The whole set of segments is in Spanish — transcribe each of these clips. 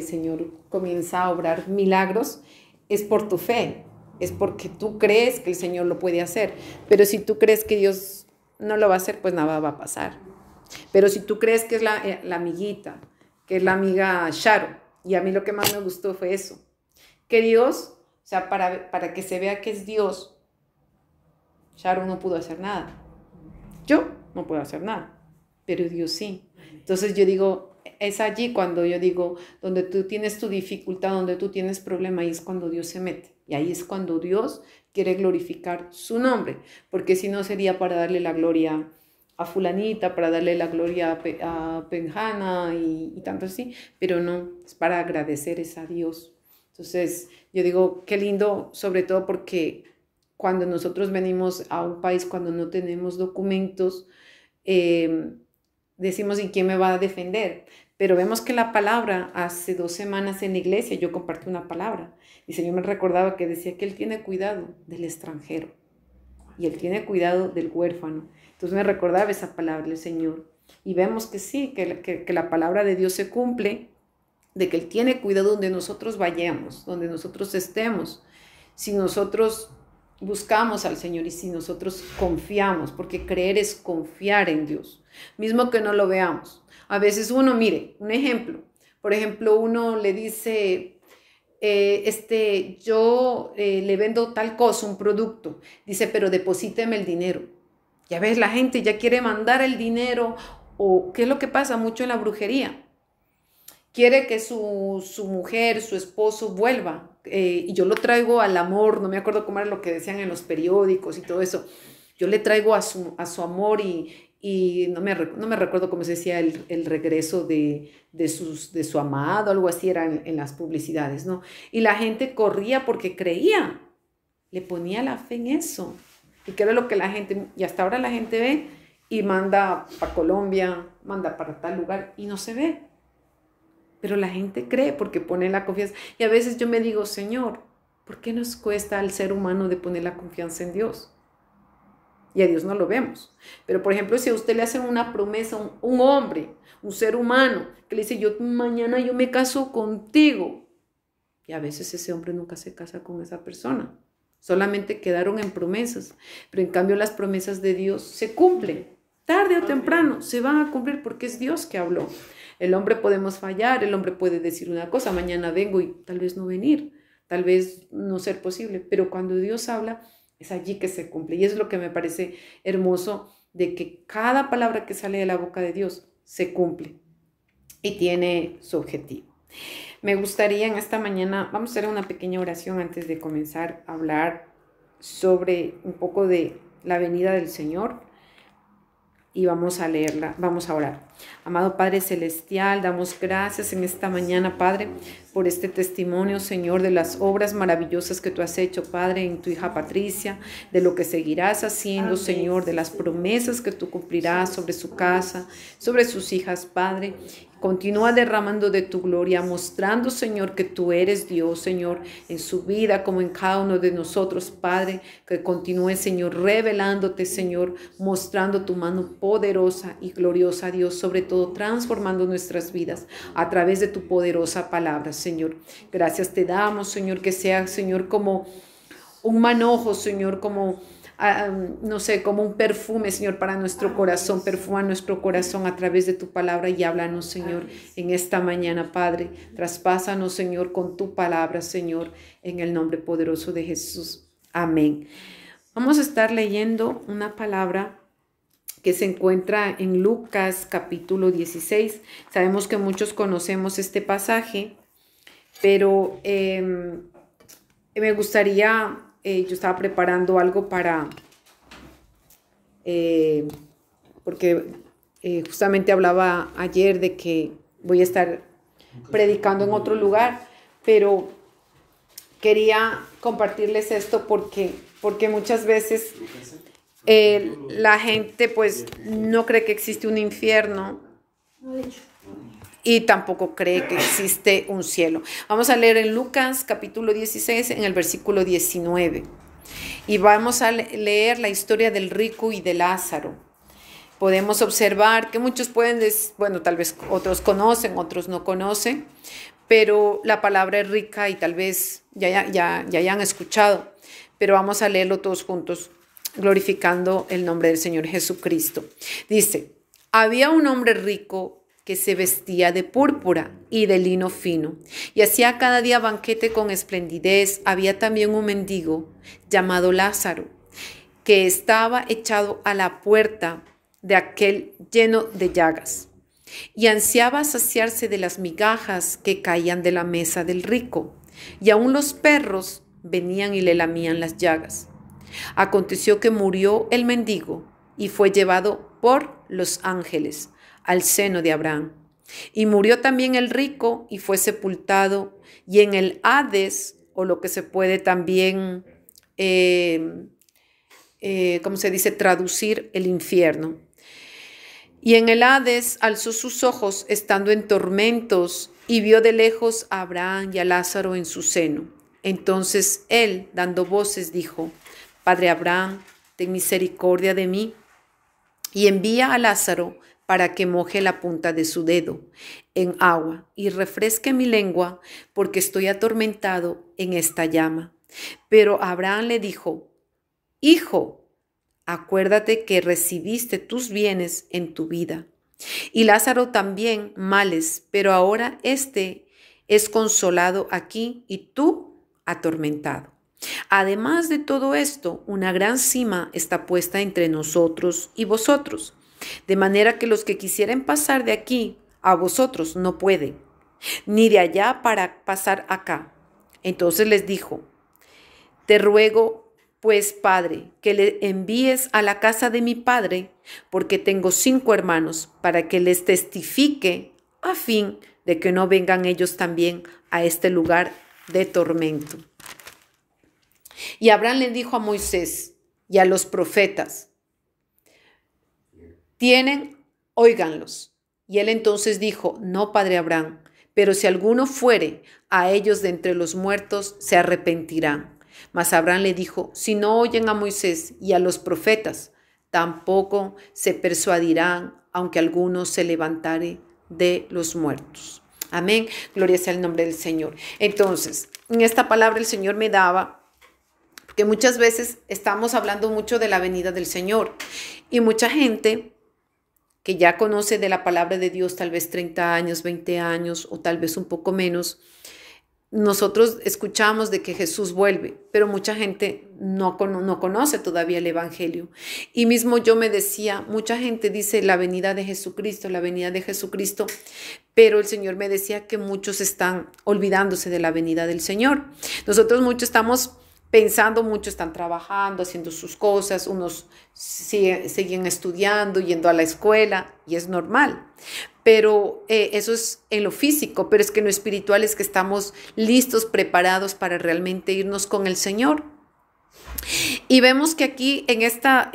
Señor comienza a obrar milagros, es por tu fe, es porque tú crees que el Señor lo puede hacer. Pero si tú crees que Dios no lo va a hacer, pues nada va a pasar. Pero si tú crees que es la amiguita, que es la amiga Sharo, y a mí lo que más me gustó fue eso, que Dios, o sea, para que se vea que es Dios, Sharo no pudo hacer nada. Yo no puedo hacer nada, pero Dios sí. Entonces yo digo, es allí cuando yo digo, donde tú tienes tu dificultad, donde tú tienes problema, ahí es cuando Dios se mete. Y ahí es cuando Dios quiere glorificar su nombre, porque si no sería para darle la gloria a fulanita, para darle la gloria a Penjana y tanto así, pero no, es para agradecer a Dios. Entonces yo digo, qué lindo, sobre todo porque cuando nosotros venimos a un país, cuando no tenemos documentos, decimos, ¿y quién me va a defender? Pero vemos que la palabra, hace 2 semanas en la iglesia, yo compartí una palabra. Y el Señor me recordaba que decía que Él tiene cuidado del extranjero. Y Él tiene cuidado del huérfano. Entonces me recordaba esa palabra del Señor. Y vemos que sí, que la palabra de Dios se cumple, de que Él tiene cuidado donde nosotros vayamos, donde nosotros estemos. Si nosotros buscamos al Señor y si nosotros confiamos, porque creer es confiar en Dios, mismo que no lo veamos. A veces uno, mire, un ejemplo, por ejemplo, uno le dice, yo le vendo tal cosa, un producto, dice, pero deposíteme el dinero. Ya ves, la gente ya quiere mandar el dinero, o ¿qué es lo que pasa mucho en la brujería? Quiere que su mujer, su esposo vuelva, y yo lo traigo al amor, no me acuerdo cómo era lo que decían en los periódicos y todo eso, yo le traigo a su amor y no me recuerdo cómo se decía el regreso de su amado, algo así era en las publicidades, ¿no? Y la gente corría porque creía, le ponía la fe en eso, y que era lo que la gente, y hasta ahora la gente ve y manda para Colombia, manda para tal lugar y no se ve. Pero la gente cree porque pone la confianza. Y a veces yo me digo, Señor, ¿por qué nos cuesta al ser humano de poner la confianza en Dios? Y a Dios no lo vemos. Pero, por ejemplo, si a usted le hacen una promesa, un hombre, un ser humano, que le dice, mañana yo me caso contigo. Y a veces ese hombre nunca se casa con esa persona. Solamente quedaron en promesas. Pero en cambio las promesas de Dios se cumplen. Tarde o temprano se van a cumplir porque es Dios que habló. El hombre podemos fallar, el hombre puede decir una cosa, mañana vengo y tal vez no venir, tal vez no ser posible, pero cuando Dios habla es allí que se cumple. Y es lo que me parece hermoso, de que cada palabra que sale de la boca de Dios se cumple y tiene su objetivo. Me gustaría en esta mañana, vamos a hacer una pequeña oración antes de comenzar a hablar sobre un poco de la venida del Señor. Y vamos a leerla, vamos a orar. Amado Padre Celestial, damos gracias en esta mañana, Padre, por este testimonio, Señor, de las obras maravillosas que tú has hecho, Padre, en tu hija Patricia, de lo que seguirás haciendo, amén, Señor, de las promesas que tú cumplirás sobre su casa, sobre sus hijas, Padre. Continúa derramando de tu gloria, mostrando, Señor, que tú eres Dios, Señor, en su vida como en cada uno de nosotros, Padre. Que continúe, Señor, revelándote, Señor, mostrando tu mano poderosa y gloriosa, Dios, sobre todo transformando nuestras vidas a través de tu poderosa palabra, Señor. Gracias te damos, Señor, que sea, Señor, como un manojo, Señor, como no sé, como un perfume, Señor, para nuestro corazón. Perfuma nuestro corazón a través de tu palabra y háblanos, Señor, en esta mañana, Padre. Traspásanos, Señor, con tu palabra, Señor, en el nombre poderoso de Jesús. Amén. Vamos a estar leyendo una palabra que se encuentra en Lucas capítulo 16. Sabemos que muchos conocemos este pasaje, pero me gustaría... yo estaba preparando algo para, porque justamente hablaba ayer de que voy a estar predicando en otro lugar, pero quería compartirles esto porque muchas veces la gente pues no cree que existe un infierno y tampoco cree que existe un cielo. Vamos a leer en Lucas capítulo 16 en el versículo 19 y vamos a leer la historia del rico y de Lázaro. Podemos observar que muchos pueden, bueno, tal vez otros conocen, otros no conocen, pero la palabra es rica y tal vez ya hayan escuchado, pero vamos a leerlo todos juntos, glorificando el nombre del Señor Jesucristo. Dice, había un hombre rico que se vestía de púrpura y de lino fino, y hacía cada día banquete con esplendidez. Había también un mendigo llamado Lázaro, que estaba echado a la puerta de aquel lleno de llagas, y ansiaba saciarse de las migajas que caían de la mesa del rico, y aun los perros venían y le lamían las llagas. Aconteció que murió el mendigo y fue llevado por los ángeles al seno de Abraham. Y murió también el rico y fue sepultado, y en el Hades, o lo que se puede también, ¿cómo se dice? Traducir, el infierno. Y en el Hades alzó sus ojos estando en tormentos y vio de lejos a Abraham y a Lázaro en su seno. Entonces él, dando voces, dijo, Padre Abraham, ten misericordia de mí y envía a Lázaro para que moje la punta de su dedo en agua y refresque mi lengua, porque estoy atormentado en esta llama. Pero Abraham le dijo, Hijo, acuérdate que recibiste tus bienes en tu vida, y Lázaro también males, pero ahora este es consolado aquí y tú atormentado. Además de todo esto, una gran sima está puesta entre nosotros y vosotros, de manera que los que quisieren pasar de aquí a vosotros no pueden, ni de allá para pasar acá. Entonces les dijo, te ruego, pues, Padre, que le envíes a la casa de mi padre, porque tengo 5 hermanos, para que les testifique, a fin de que no vengan ellos también a este lugar de tormento. Y Abraham le dijo a Moisés y a los profetas, óiganlos. Y él entonces dijo, no, Padre Abraham, pero si alguno fuere a ellos de entre los muertos, se arrepentirán. Mas Abraham le dijo, si no oyen a Moisés y a los profetas, tampoco se persuadirán, aunque alguno se levantare de los muertos. Amén. Gloria sea el nombre del Señor. Entonces, en esta palabra el Señor me daba, porque muchas veces estamos hablando mucho de la venida del Señor, y mucha gente que ya conoce de la palabra de Dios, tal vez 30 años, 20 años o tal vez un poco menos, nosotros escuchamos de que Jesús vuelve, pero mucha gente no conoce todavía el Evangelio. Y mismo yo me decía, mucha gente dice la venida de Jesucristo, pero el Señor me decía que muchos están olvidándose de la venida del Señor. Nosotros muchos estamos pensando, muchos están trabajando, haciendo sus cosas, unos siguen estudiando, yendo a la escuela, y es normal. Pero eso es en lo físico, pero es que en lo espiritual es que estamos listos, preparados para realmente irnos con el Señor. Y vemos que aquí en esta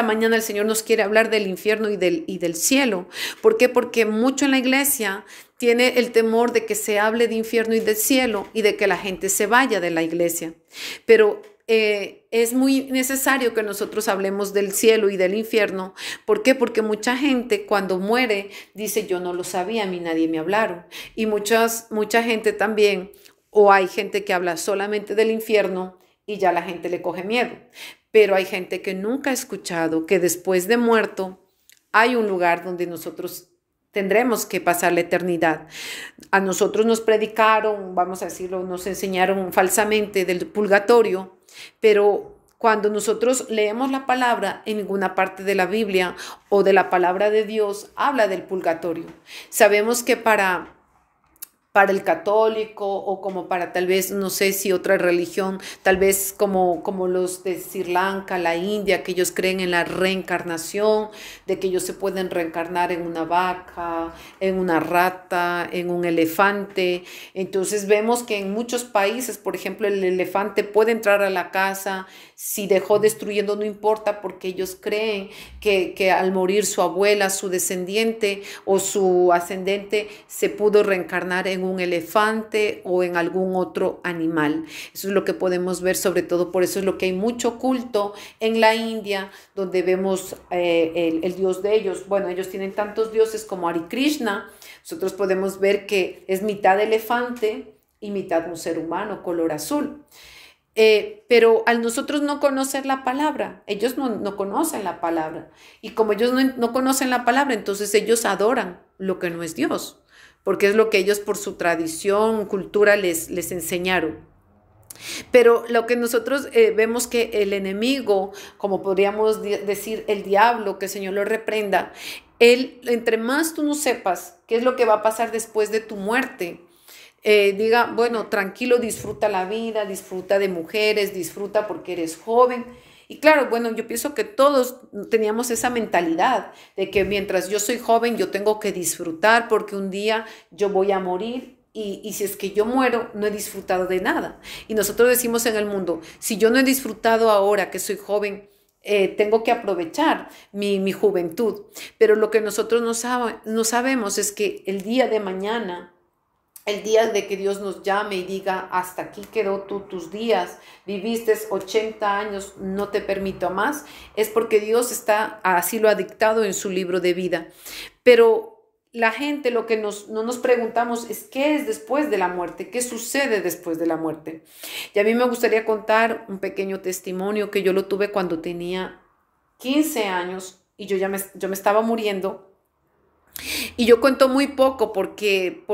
mañana el Señor nos quiere hablar del infierno y del cielo. ¿Por qué? Porque mucho en la iglesia tiene el temor de que se hable de infierno y del cielo y de que la gente se vaya de la iglesia. Pero es muy necesario que nosotros hablemos del cielo y del infierno. ¿Por qué? Porque mucha gente cuando muere dice, yo no lo sabía, a mí nadie me hablaron. Y mucha gente también, o hay gente que habla solamente del infierno y ya la gente le coge miedo. Pero hay gente que nunca ha escuchado que después de muerto hay un lugar donde nosotros tendremos que pasar la eternidad. A nosotros nos predicaron, vamos a decirlo, nos enseñaron falsamente del purgatorio, pero cuando nosotros leemos la palabra, en ninguna parte de la Biblia o de la palabra de Dios habla del purgatorio. Sabemos que para el católico o como para tal vez, no sé si otra religión, tal vez como los de Sri Lanka, la India, que ellos creen en la reencarnación, de que ellos se pueden reencarnar en una vaca, en una rata, en un elefante. Entonces vemos que en muchos países, por ejemplo, el elefante puede entrar a la casa, si dejó destruyendo no importa, porque ellos creen que al morir su abuela, su descendiente o su ascendente se pudo reencarnar en un elefante o en algún otro animal. Eso es lo que podemos ver, sobre todo por eso es lo que hay mucho culto en la India, donde vemos el dios de ellos. Bueno, ellos tienen tantos dioses como Hare Krishna, Nosotros podemos ver que es mitad elefante y mitad un ser humano, color azul. Pero al nosotros no conocer la palabra, ellos no conocen la palabra. Y como ellos no conocen la palabra, entonces ellos adoran lo que no es Dios, porque es lo que ellos por su tradición, cultura les enseñaron. Pero lo que nosotros vemos que el enemigo, como podríamos decir el diablo, que el Señor lo reprenda, él, entre más tú no sepas qué es lo que va a pasar después de tu muerte, diga, bueno, tranquilo, disfruta la vida, disfruta de mujeres, disfruta porque eres joven. Y claro, bueno, yo pienso que todos teníamos esa mentalidad de que mientras yo soy joven, yo tengo que disfrutar porque un día yo voy a morir. Y si es que yo muero, no he disfrutado de nada. Y nosotros decimos en el mundo, si yo no he disfrutado ahora que soy joven, tengo que aprovechar mi juventud. Pero lo que nosotros no sabemos es que el día de mañana, el día de que Dios nos llame y diga, hasta aquí quedó tus días, viviste 80 años, no te permito más, es porque Dios así lo ha dictado en su libro de vida. Pero la gente lo que no nos preguntamos es qué es después de la muerte, qué sucede después de la muerte. Y a mí me gustaría contar un pequeño testimonio que yo lo tuve cuando tenía 15 años y yo me estaba muriendo. Y yo cuento muy poco porque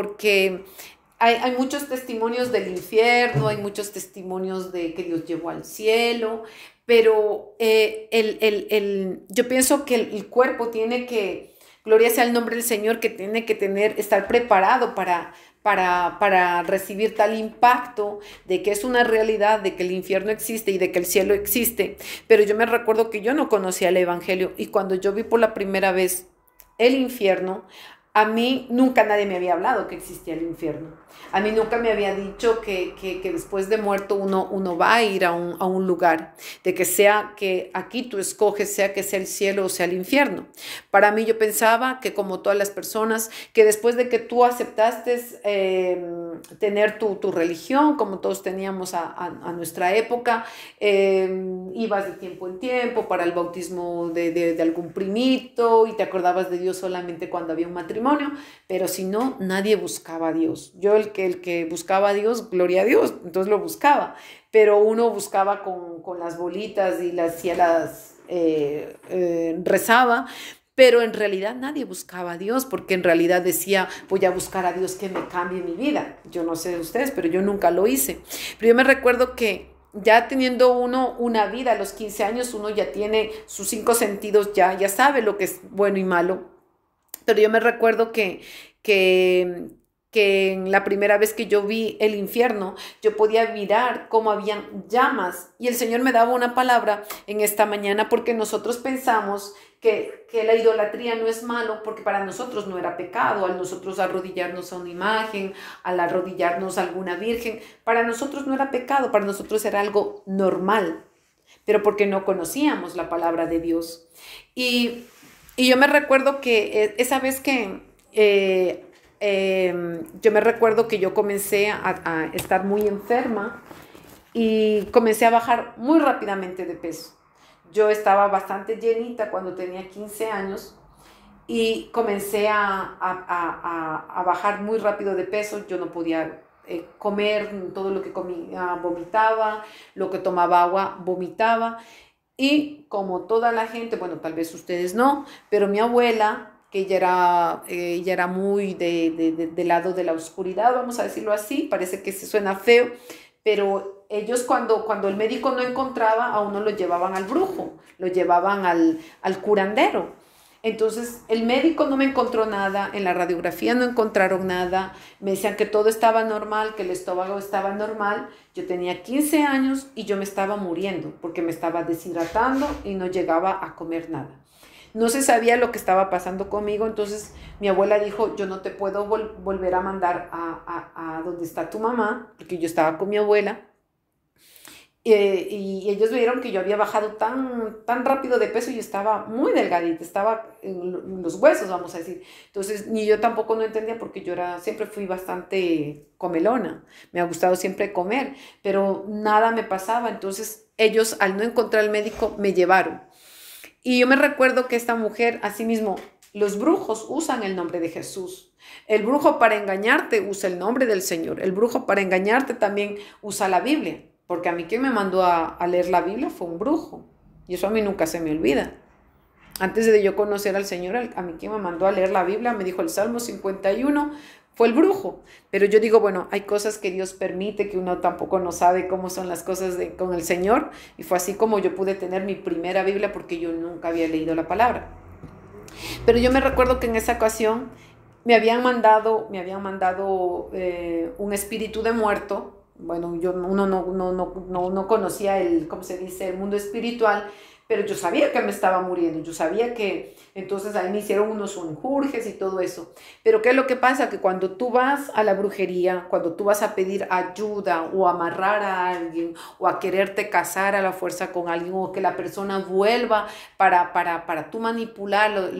hay muchos testimonios del infierno, hay muchos testimonios de que Dios llevó al cielo, pero yo pienso que el cuerpo tiene que, gloria sea el nombre del Señor, que tiene que estar preparado para recibir tal impacto de que es una realidad, de que el infierno existe y de que el cielo existe. Pero yo me recuerdo que yo no conocía el Evangelio y cuando yo vi por la primera vez el infierno, a mí nunca nadie me había hablado que existía el infierno. A mí nunca me había dicho que después de muerto uno va a ir a un lugar, de que sea que aquí tú escoges, sea que sea el cielo o sea el infierno. Para mí yo pensaba que como todas las personas, que después de que tú aceptaste tener tu religión, como todos teníamos a nuestra época, ibas de tiempo en tiempo para el bautismo de algún primito y te acordabas de Dios solamente cuando había un matrimonio, pero si no, nadie buscaba a Dios. Yo el que buscaba a Dios, gloria a Dios, entonces lo buscaba, pero uno buscaba con las bolitas y rezaba, pero en realidad nadie buscaba a Dios, porque en realidad decía, voy a buscar a Dios que me cambie mi vida. Yo no sé de ustedes, pero yo nunca lo hice. Pero yo me recuerdo que ya teniendo uno una vida a los 15 años, uno ya tiene sus 5 sentidos, ya sabe lo que es bueno y malo. Pero yo me recuerdo que en la primera vez que yo vi el infierno, yo podía mirar cómo habían llamas. Y el Señor me daba una palabra en esta mañana porque nosotros pensamos que la idolatría no es malo porque para nosotros no era pecado, al nosotros arrodillarnos a una imagen, al arrodillarnos a alguna virgen, para nosotros no era pecado, para nosotros era algo normal, pero porque no conocíamos la palabra de Dios. Y yo me recuerdo que esa vez que yo me recuerdo que yo comencé a estar muy enferma y comencé a bajar muy rápidamente de peso. Yo estaba bastante llenita cuando tenía 15 años y comencé a bajar muy rápido de peso. Yo no podía comer, todo lo que comía vomitaba, lo que tomaba agua vomitaba. Y como toda la gente, bueno, tal vez ustedes no, pero mi abuela, que ella era muy del lado de la oscuridad, vamos a decirlo así, parece que se suena feo, pero ellos cuando el médico no encontraba, a uno lo llevaban al brujo, lo llevaban al curandero. Entonces el médico no me encontró nada, en la radiografía no encontraron nada, me decían que todo estaba normal, que el estómago estaba normal. Yo tenía 15 años y yo me estaba muriendo porque me estaba deshidratando y no llegaba a comer nada. No se sabía lo que estaba pasando conmigo, entonces mi abuela dijo, yo no te puedo volver a mandar a donde está tu mamá, porque yo estaba con mi abuela. Y ellos vieron que yo había bajado tan rápido de peso y estaba muy delgadita, estaba en los huesos, vamos a decir. Entonces, ni yo tampoco no entendía porque siempre fui bastante comelona, me ha gustado siempre comer, pero nada me pasaba. Entonces, ellos al no encontrar al médico me llevaron. Y yo me recuerdo que esta mujer, así mismo, Los brujos usan el nombre de Jesús. El brujo para engañarte usa el nombre del Señor. El brujo para engañarte también usa la Biblia. Porque a mí quien me mandó a leer la Biblia fue un brujo. Y eso a mí nunca se me olvida. Antes de yo conocer al Señor, a mí quien me mandó a leer la Biblia me dijo el Salmo 51, fue el brujo. Pero yo digo, bueno, hay cosas que Dios permite que uno tampoco no sabe cómo son las cosas con el Señor. Y fue así como yo pude tener mi primera Biblia porque yo nunca había leído la palabra. Pero yo me recuerdo que en esa ocasión me habían mandado un espíritu de muerto. Bueno, uno no conocía ¿cómo se dice? El mundo espiritual, pero yo sabía que me estaba muriendo, yo sabía que entonces ahí me hicieron unos sonjurjes y todo eso. Pero ¿qué es lo que pasa? Que cuando tú vas a la brujería, cuando tú vas a pedir ayuda o amarrar a alguien o a quererte casar a la fuerza con alguien o que la persona vuelva para tú manipular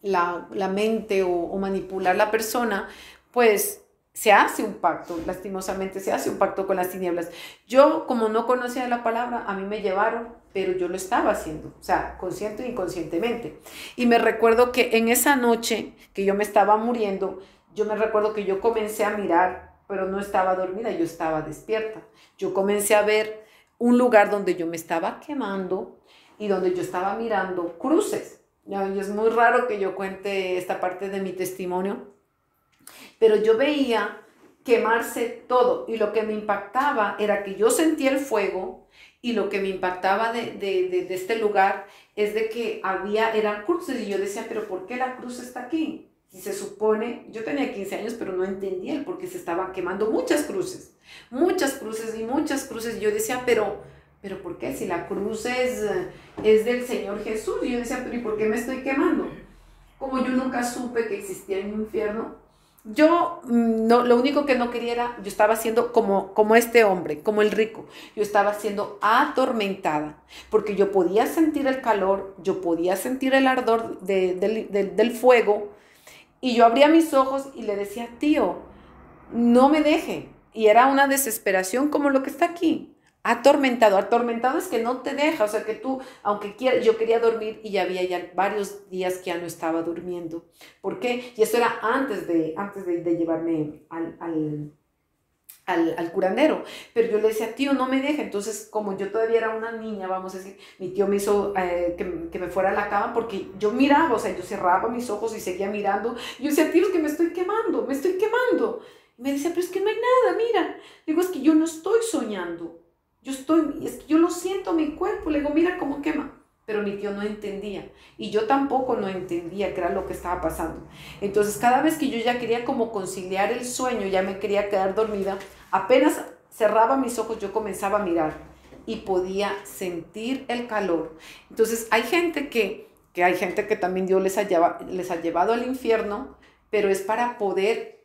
la mente o manipular la persona, pues se hace un pacto, lastimosamente se hace un pacto con las tinieblas. Yo, como no conocía la palabra, a mí me llevaron, pero yo lo estaba haciendo, o sea, consciente e inconscientemente. Y me recuerdo que en esa noche que yo me estaba muriendo, yo me recuerdo que yo comencé a mirar, pero no estaba dormida, yo estaba despierta. Yo comencé a ver un lugar donde yo me estaba quemando y donde yo estaba mirando cruces. Y es muy raro que yo cuente esta parte de mi testimonio, pero yo veía quemarse todo y lo que me impactaba era que yo sentía el fuego y lo que me impactaba de este lugar es de que eran cruces y yo decía, pero ¿por qué la cruz está aquí? Y se supone, yo tenía 15 años, pero no entendía el por qué se estaban quemando muchas cruces y muchas cruces. Y yo decía, pero ¿por qué? Si la cruz es del Señor Jesús. Y yo decía, pero ¿y por qué me estoy quemando? Como yo nunca supe que existía un infierno, yo no, lo único que no quería era, yo estaba siendo como este hombre, como el rico. Yo estaba siendo atormentada, porque yo podía sentir el calor, yo podía sentir el ardor del fuego, y yo abría mis ojos y le decía, tío, no me deje. Y era una desesperación como lo que está aquí. Atormentado es que no te deja, o sea que tú, aunque quieras, yo quería dormir y ya había ya varios días que ya no estaba durmiendo. ¿Por qué? Y esto era antes de llevarme al curandero, pero yo le decía, tío, no me deja. Entonces, como yo todavía era una niña, vamos a decir, mi tío me hizo que me fuera a la cama porque yo miraba, o sea, yo cerraba mis ojos y seguía mirando. Y yo decía, tío, es que me estoy quemando. Y me decía, pero es que no hay nada, mira. Digo, es que yo no estoy soñando. Es que yo lo siento en mi cuerpo. Le digo, mira cómo quema. Pero mi tío no entendía. Y yo tampoco no entendía qué era lo que estaba pasando. Entonces, cada vez que yo ya quería como conciliar el sueño, ya me quería quedar dormida, apenas cerraba mis ojos, yo comenzaba a mirar y podía sentir el calor. Entonces, hay gente que también Dios les ha llevado al infierno, pero es para poder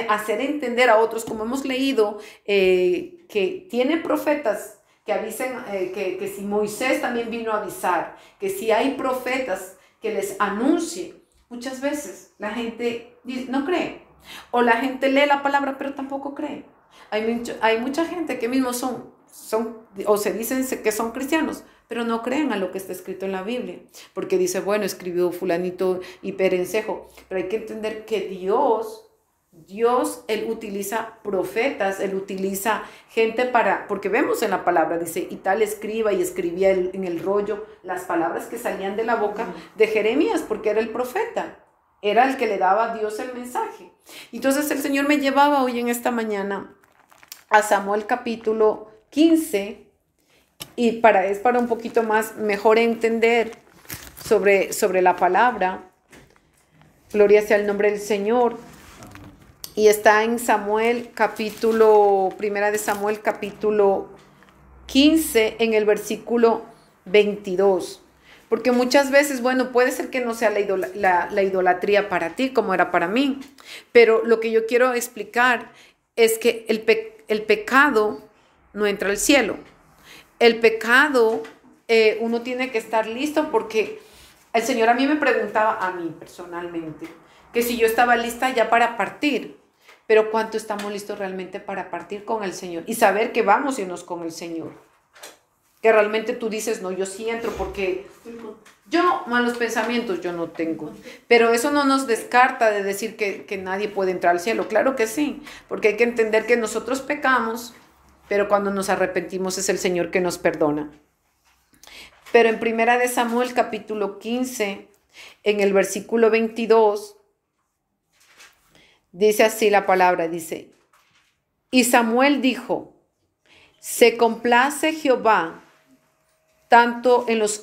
hacer entender a otros, como hemos leído, que tiene profetas que avisen, que si Moisés también vino a avisar, que si hay profetas que les anuncie, muchas veces la gente no cree, o la gente lee la palabra pero tampoco cree. Hay mucha gente que mismo son o se dicen que son cristianos, pero no creen a lo que está escrito en la Biblia, porque dice, bueno, escribió fulanito y perencejo, pero hay que entender que Dios, Él utiliza profetas, Él utiliza gente porque vemos en la palabra, dice, y tal escriba, y escribía en el rollo las palabras que salían de la boca de Jeremías, porque era el profeta, era el que le daba a Dios el mensaje. Entonces el Señor me llevaba hoy en esta mañana a Samuel capítulo 15, y es para un poquito más, mejor entender sobre la palabra. Gloria sea el nombre del Señor. Y está en Primera de Samuel, capítulo 15, en el versículo 22. Porque muchas veces, bueno, puede ser que no sea la idolatría para ti como era para mí, pero lo que yo quiero explicar es que el pecado no entra al cielo. El pecado, uno tiene que estar listo, porque el Señor a mí me preguntaba, a mí personalmente, que si yo estaba lista ya para partir. Pero ¿cuánto estamos listos realmente para partir con el Señor? Y saber que vamos a irnos con el Señor. que realmente tú dices, no, yo sí entro porque yo malos pensamientos yo no tengo. Pero eso no nos descarta de decir que nadie puede entrar al cielo. Claro que sí, porque hay que entender que nosotros pecamos, pero cuando nos arrepentimos es el Señor que nos perdona. Pero en Primera de Samuel, capítulo 15, en el versículo 22, dice así la palabra, dice, y Samuel dijo, se complace Jehová tanto en los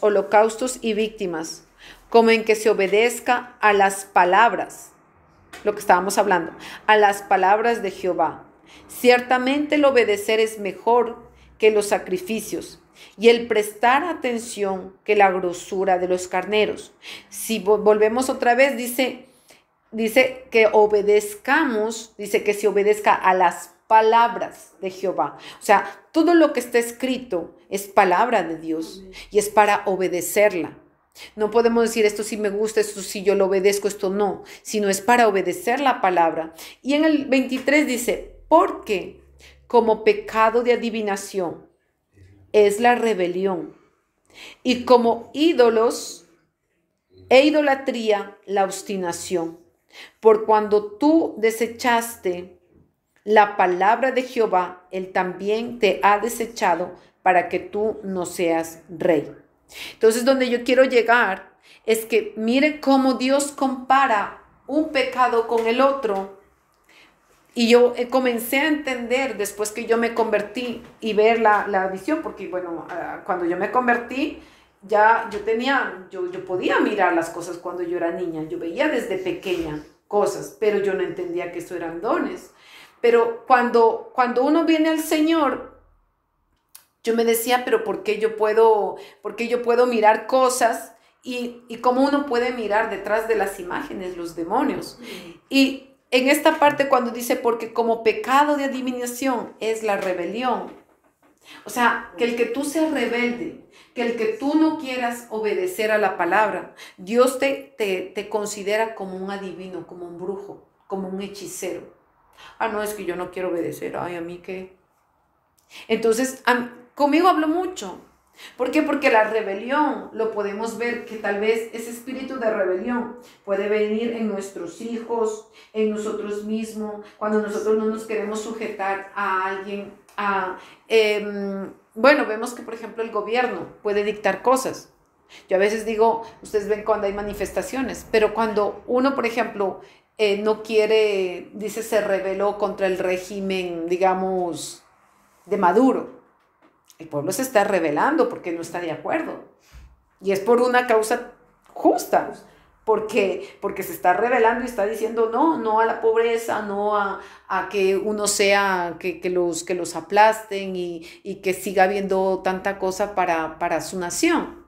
holocaustos y víctimas, como en que se obedezca a las palabras, lo que estábamos hablando, a las palabras de Jehová. Ciertamente el obedecer es mejor que los sacrificios, y el prestar atención que la grosura de los carneros. Si volvemos otra vez, dice que obedezcamos, dice que se obedezca a las palabras de Jehová. O sea, todo lo que está escrito es palabra de Dios y es para obedecerla. No podemos decir esto sí me gusta, esto sí yo lo obedezco, esto no, sino es para obedecer la palabra. Y en el 23 dice, porque como pecado de adivinación es la rebelión, y como ídolos e idolatría la obstinación. Por cuando tú desechaste la palabra de Jehová, él también te ha desechado para que tú no seas rey. Entonces, donde yo quiero llegar es que mire cómo Dios compara un pecado con el otro. Y yo comencé a entender después que yo me convertí y ver la visión, porque bueno, cuando yo me convertí, ya yo podía mirar las cosas cuando yo era niña, yo veía desde pequeña cosas, pero yo no entendía que eso eran dones. Pero cuando uno viene al Señor, yo me decía, pero ¿por qué yo puedo mirar cosas? Y cómo uno puede mirar detrás de las imágenes, los demonios. Y en esta parte cuando dice, porque como pecado de adivinación es la rebelión. O sea, que el que tú seas rebelde, que el que tú no quieras obedecer a la palabra, Dios te considera como un adivino, como un brujo, como un hechicero. Ah, no, es que yo no quiero obedecer. Ay, ¿a mí qué? Entonces, conmigo habló mucho. ¿Por qué? Porque la rebelión, lo podemos ver que tal vez ese espíritu de rebelión puede venir en nuestros hijos, en nosotros mismos, cuando nosotros no nos queremos sujetar a alguien. Bueno, vemos que por ejemplo el gobierno puede dictar cosas. Yo a veces digo, ustedes ven cuando hay manifestaciones, pero cuando uno, por ejemplo, no quiere, dice, se rebeló contra el régimen, digamos, de Maduro. El pueblo se está rebelando porque no está de acuerdo. Y es por una causa justa, porque se está rebelando y está diciendo no a la pobreza, no a que uno sea, que los aplasten y que siga habiendo tanta cosa para su nación.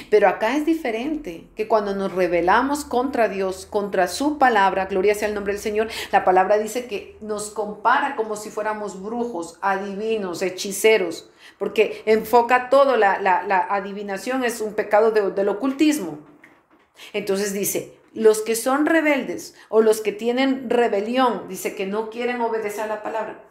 Pero acá es diferente, que cuando nos rebelamos contra Dios, contra su palabra, gloria sea el nombre del Señor, la palabra dice que nos compara como si fuéramos brujos, adivinos, hechiceros, porque enfoca todo, la adivinación es un pecado del ocultismo. Entonces dice, los que son rebeldes o los que tienen rebelión, dice que no quieren obedecer a la palabra.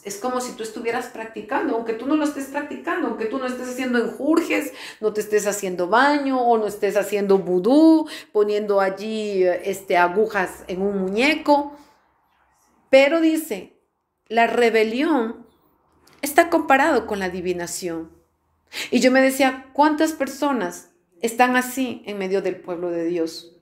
Es como si tú estuvieras practicando, aunque tú no lo estés practicando, aunque tú no estés haciendo enjurjes, no te estés haciendo baño o no estés haciendo vudú, poniendo allí agujas en un muñeco. Pero dice, la rebelión está comparado con la adivinación. Y yo me decía, ¿cuántas personas están así en medio del pueblo de Dios?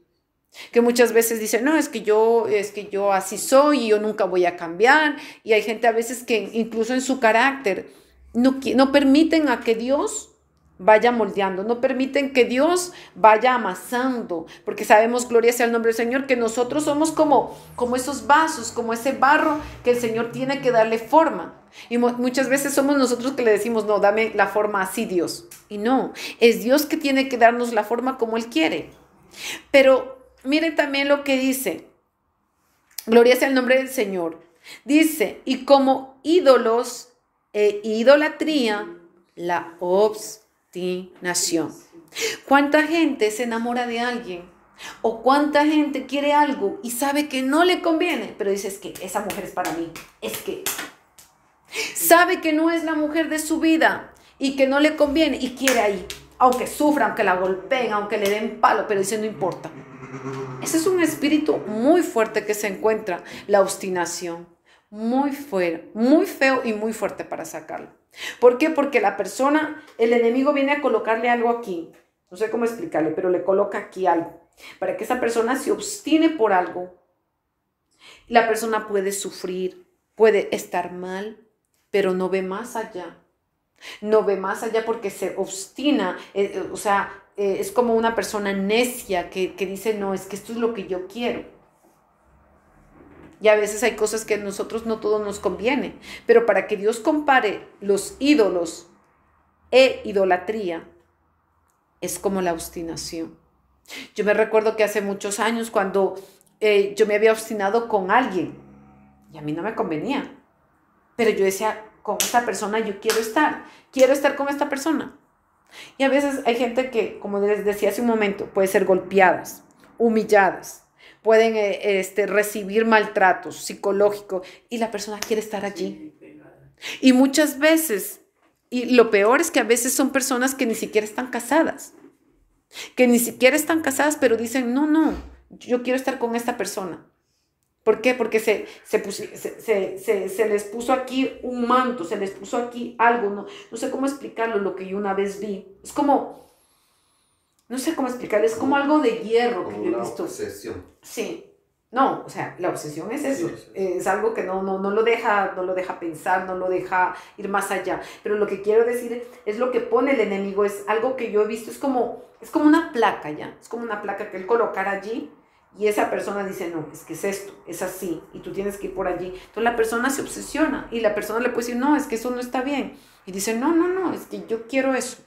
Que muchas veces dicen, no, es que yo así soy y yo nunca voy a cambiar. Y hay gente a veces que incluso en su carácter no permiten a que Dios vaya moldeando, no permiten que Dios vaya amasando, porque sabemos, gloria sea el nombre del Señor, que nosotros somos como esos vasos, como ese barro que el Señor tiene que darle forma. Y muchas veces somos nosotros que le decimos, no, dame la forma así, Dios. Y no, es Dios que tiene que darnos la forma como Él quiere. Pero miren también lo que dice, gloria sea el nombre del Señor. Dice, y como ídolos e idolatría, la obstinación. ¿Cuánta gente se enamora de alguien? ¿O cuánta gente quiere algo y sabe que no le conviene? Pero dice, es que esa mujer es para mí. Es que Sabe que no es la mujer de su vida y que no le conviene y quiere ahí. Aunque sufra, aunque la golpeen, aunque le den palo, pero dice no importa. Ese es un espíritu muy fuerte que se encuentra, la obstinación. Muy feo y muy fuerte para sacarlo. ¿Por qué? Porque la persona, el enemigo viene a colocarle algo aquí. No sé cómo explicarle, pero le coloca aquí algo. Para que esa persona se obstine por algo. La persona puede sufrir, puede estar mal, pero no ve más allá. No ve más allá porque se obstina, es como una persona necia que dice, no, es que esto es lo que yo quiero. Y a veces hay cosas que a nosotros no todo nos conviene, pero para que Dios compare los ídolos e idolatría, es como la obstinación. Yo me recuerdo que hace muchos años cuando yo me había obstinado con alguien y a mí no me convenía, pero yo decía, con esta persona yo quiero estar con esta persona. Y a veces hay gente que, como les decía hace un momento, puede ser golpeadas, humilladas, pueden recibir maltratos psicológicos y la persona quiere estar allí. Y muchas veces, y lo peor es que a veces son personas que ni siquiera están casadas, pero dicen, no, yo quiero estar con esta persona. ¿Por qué? Porque se les puso aquí un manto, se les puso aquí algo, no sé cómo explicarlo, lo que yo una vez vi. Es como, no sé cómo explicarlo, es como algo de hierro que yo he visto. Obsesión. Sí. No, o sea, la obsesión es eso, sí. Es algo que no lo deja pensar, no lo deja ir más allá. Pero lo que quiero decir es lo que pone el enemigo, es algo que yo he visto, es como una placa ya, es como una placa que él colocara allí. Y esa persona dice, no, es que es esto, es así, y tú tienes que ir por allí. Entonces la persona se obsesiona y la persona le puede decir, no, es que eso no está bien. Y dice, no, es que yo quiero eso.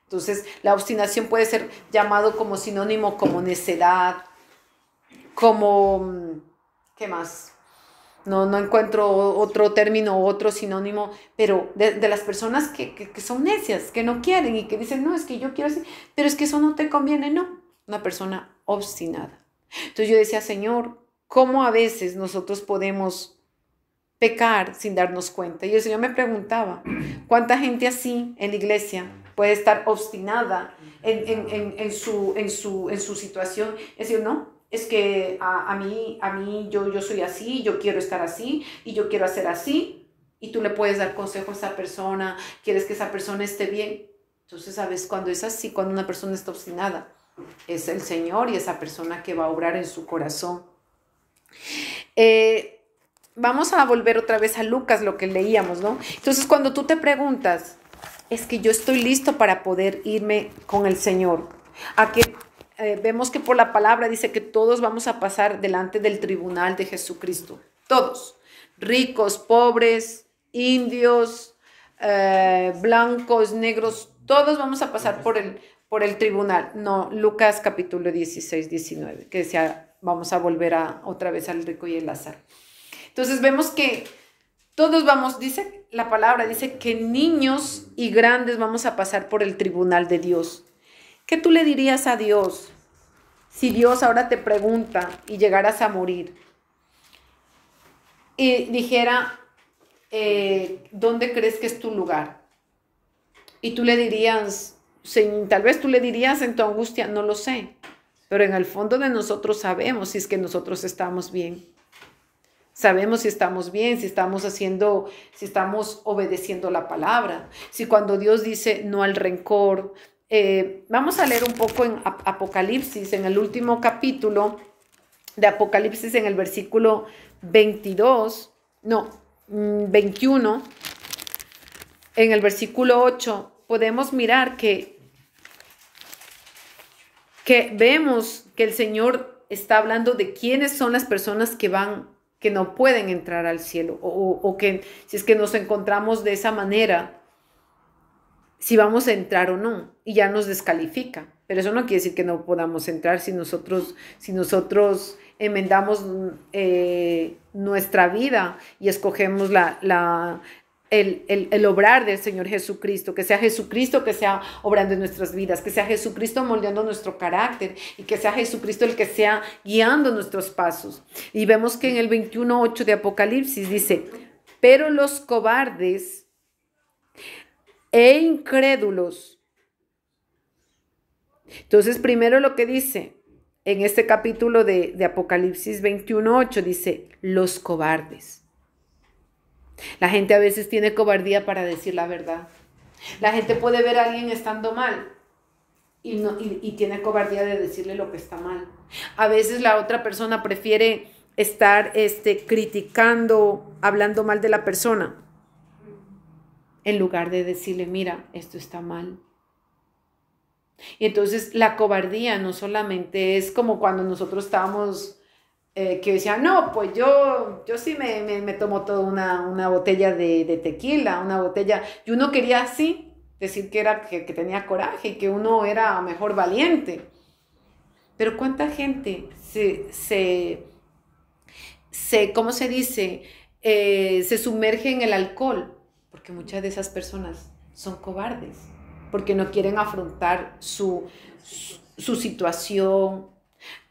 Entonces la obstinación puede ser llamado como sinónimo, como necedad, como, ¿qué más? No encuentro otro término, otro sinónimo, pero de las personas que son necias, que no quieren y que dicen, no, es que yo quiero así, pero es que eso no te conviene, no. Una persona obstinada. Entonces yo decía, Señor, ¿cómo a veces nosotros podemos pecar sin darnos cuenta? Y el Señor me preguntaba, ¿cuánta gente así en la iglesia puede estar obstinada en su situación? Es decir, no, es que a mí yo soy así, yo quiero estar así y yo quiero hacer así. Y tú le puedes dar consejo a esa persona, quieres que esa persona esté bien. Entonces, ¿sabes? Cuando es así, cuando una persona está obstinada, es el Señor y esa persona que va a obrar en su corazón. Vamos a volver otra vez a Lucas, lo que leíamos, ¿no? Entonces, cuando tú te preguntas, es que yo estoy listo para poder irme con el Señor. Vemos que por la palabra dice que todos vamos a pasar delante del tribunal de Jesucristo. Todos. Ricos, pobres, indios, blancos, negros, todos vamos a pasar por el tribunal. No, Lucas capítulo 16, 19, que decía, vamos a volver otra vez al rico y el Lázaro. Entonces vemos que todos vamos, dice la palabra, dice que niños y grandes vamos a pasar por el tribunal de Dios. ¿Qué tú le dirías a Dios si Dios ahora te pregunta y llegaras a morir? Y dijera, ¿dónde crees que es tu lugar? Y tú le dirías, tal vez tú le dirías en tu angustia, no lo sé, pero en el fondo de nosotros sabemos si es que nosotros estamos bien. Sabemos si estamos bien, si estamos obedeciendo la palabra, si cuando Dios dice no al rencor. Vamos a leer un poco en Apocalipsis, en el último capítulo de Apocalipsis, en el versículo 21, en el versículo 8, podemos mirar que vemos que el Señor está hablando de quiénes son las personas que no pueden entrar al cielo, o que si es que nos encontramos de esa manera, si vamos a entrar o no, y ya nos descalifica. Pero eso no quiere decir que no podamos entrar si nosotros enmendamos nuestra vida y escogemos el obrar del Señor Jesucristo, que sea Jesucristo que sea obrando en nuestras vidas, que sea Jesucristo moldeando nuestro carácter y que sea Jesucristo el que sea guiando nuestros pasos. Y vemos que en el 21:8 de Apocalipsis dice, pero los cobardes e incrédulos. Entonces, primero lo que dice en este capítulo de Apocalipsis 21:8, dice, los cobardes. La gente a veces tiene cobardía para decir la verdad. La gente puede ver a alguien estando mal y tiene cobardía de decirle lo que está mal. A veces la otra persona prefiere estar criticando, hablando mal de la persona, en lugar de decirle, mira, esto está mal. Y entonces la cobardía no solamente es como cuando nosotros estábamos, que decían, no, pues yo sí me tomo toda una botella de tequila, una botella, y uno quería así decir que tenía coraje y que uno era mejor valiente. Pero ¿cuánta gente ¿cómo se dice? Se sumerge en el alcohol, porque muchas de esas personas son cobardes, porque no quieren afrontar su situación,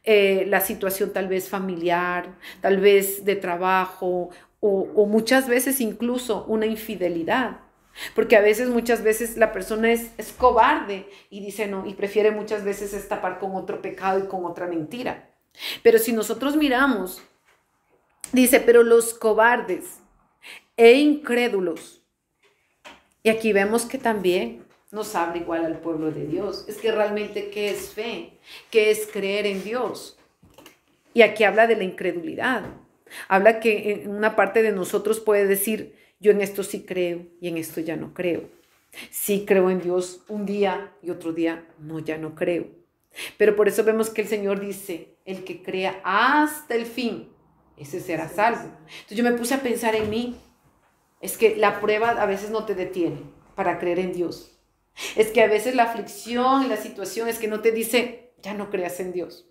la situación tal vez familiar, tal vez de trabajo, o muchas veces incluso una infidelidad. Porque muchas veces la persona es cobarde y dice no, y prefiere muchas veces tapar con otro pecado y con otra mentira. Pero si nosotros miramos, dice, pero los cobardes e incrédulos, y aquí vemos que también nos habla igual al pueblo de Dios. Es que realmente, ¿qué es fe? ¿Qué es creer en Dios? Y aquí habla de la incredulidad. Habla que en una parte de nosotros puede decir, yo en esto sí creo y en esto ya no creo. Sí creo en Dios un día y otro día no, ya no creo. Pero por eso vemos que el Señor dice, el que crea hasta el fin, ese será salvo. Entonces yo me puse a pensar en mí. Es que la prueba a veces no te detiene para creer en Dios. Es que a veces la aflicción y la situación es que no te dice, ya no creas en Dios.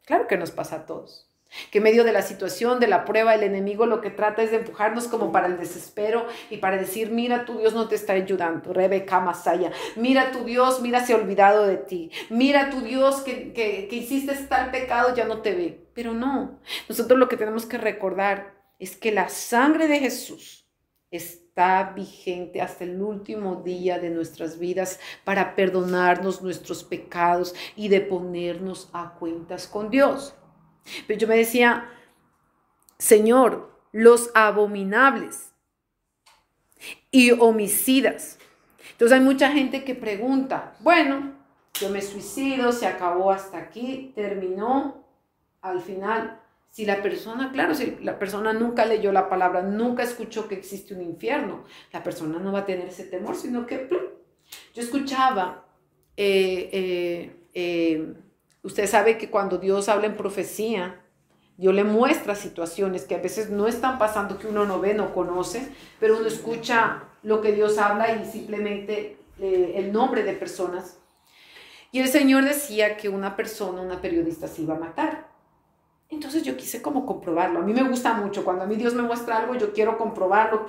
Claro que nos pasa a todos. Que en medio de la situación, de la prueba, el enemigo lo que trata es de empujarnos como para el desespero y para decir, mira, tu Dios no te está ayudando, Rebeca Masaya. Mira, tu Dios, mira, se ha olvidado de ti. Mira, tu Dios que hiciste tal pecado ya no te ve. Pero no, nosotros lo que tenemos que recordar es que la sangre de Jesús está vigente hasta el último día de nuestras vidas para perdonarnos nuestros pecados y de ponernos a cuentas con Dios. Pero yo me decía, Señor, los abominables y homicidas. Entonces hay mucha gente que pregunta, bueno, yo me suicido, se acabó hasta aquí, terminó, al final. Si la persona nunca leyó la palabra, nunca escuchó que existe un infierno, la persona no va a tener ese temor, sino que ¡plum! Yo escuchaba, usted sabe que cuando Dios habla en profecía, Dios le muestra situaciones que a veces no están pasando, que uno no ve, no conoce, pero uno escucha lo que Dios habla y simplemente el nombre de personas. Y el Señor decía que una periodista, se iba a matar. Entonces yo quise como comprobarlo. A mí me gusta mucho. Cuando a mí Dios me muestra algo, yo quiero comprobarlo,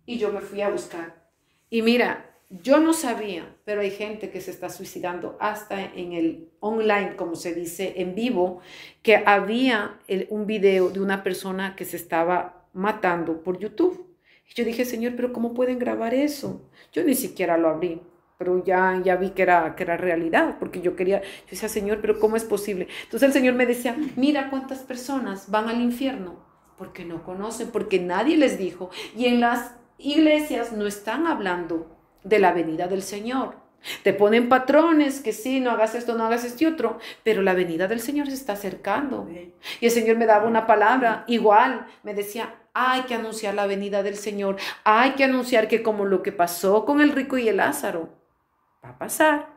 y yo me fui a buscar. Y mira, yo no sabía, pero hay gente que se está suicidando hasta en el online, como se dice, en vivo, que había un video de una persona que se estaba matando por YouTube. Y yo dije, Señor, pero ¿cómo pueden grabar eso? Yo ni siquiera lo abrí. Pero ya vi que era realidad, porque yo decía, Señor, pero ¿cómo es posible? Entonces el Señor me decía, mira cuántas personas van al infierno, porque no conocen, porque nadie les dijo. Y en las iglesias no están hablando de la venida del Señor. Te ponen patrones, que sí, no hagas esto, no hagas este otro, pero la venida del Señor se está acercando. Y el Señor me daba una palabra, igual, me decía, hay que anunciar la venida del Señor, hay que anunciar que como lo que pasó con el rico y el Lázaro, va a pasar.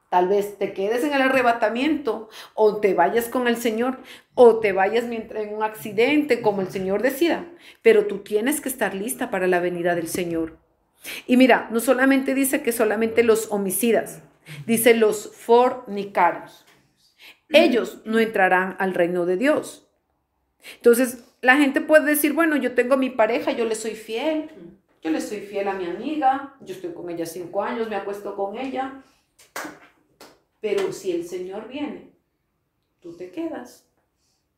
Tal vez te quedes en el arrebatamiento o te vayas con el Señor o te vayas en un accidente como el Señor decida, pero tú tienes que estar lista para la venida del Señor. Y mira, no solamente dice que solamente los homicidas, dice los fornicarios. Ellos no entrarán al reino de Dios. Entonces, la gente puede decir, bueno, yo tengo mi pareja, yo le soy fiel. Yo le soy fiel a mi amiga, yo estoy con ella 5 años, me acuesto con ella. Pero si el Señor viene, tú te quedas,